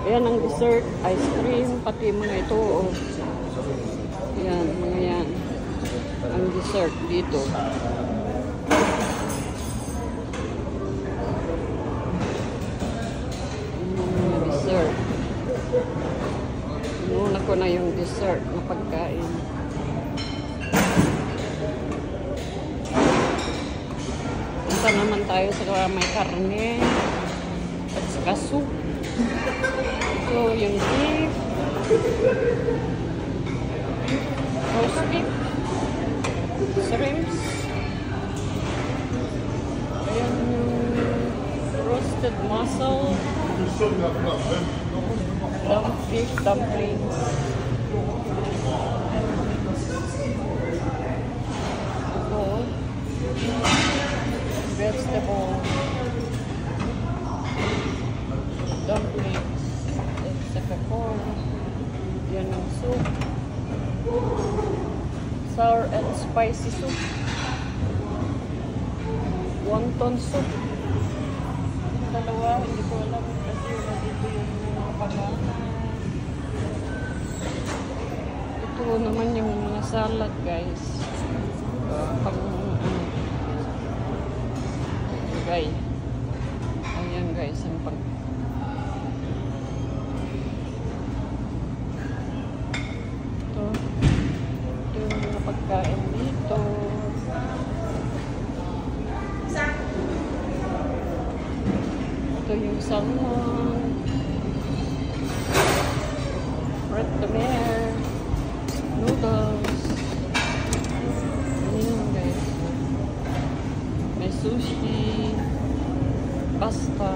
Ayan ang dessert, ice cream, pati mga ito. Oh. Ayan, mga yan. Ang dessert dito. Mga dessert. Inuna ko na yung dessert na pagkain. Punta naman tayo sa may karne at saka soup. So, yung beef, roast beef, shrimps, ayan yung roasted mussel, beef dumplings, ito, vegetable, dumplings, at saka corn, yan yung soup, sour and spicy soup, wonton soup, dalawa, hindi ko alam kasi nandito yung mga pangalan. Ito naman yung mga salad guys, pang guys, ayan guys, ang pang pagkain dito. Ito yung salmon, red tomato, noodles. Ayan guys. May sushi, pasta.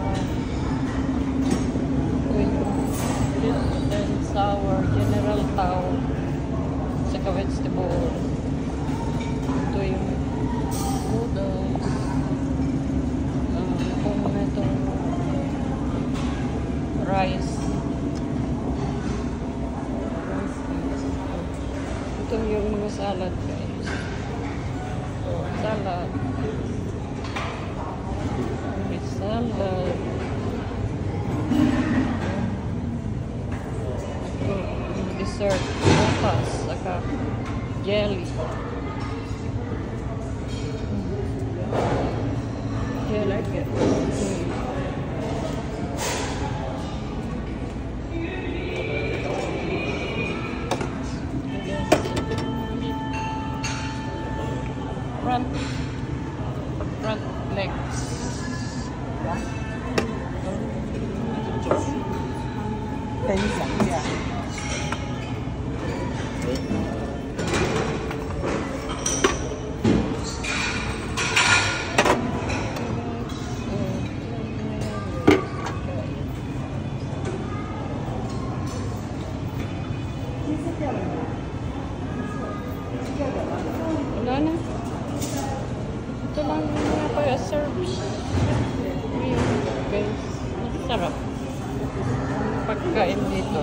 Ito yung sweet and sour, General Tao. Saka vegetable. Ito yung noodles. Tomato. Rice. Ito yung mga salad guys. So, salad. May salad. Ito yung dessert. Bukas. Saka jelly. Yeah, I like it. Front legs. Wala na. Ito lang mga pa-serves. Ayan guys. Masarap. Pagkain dito.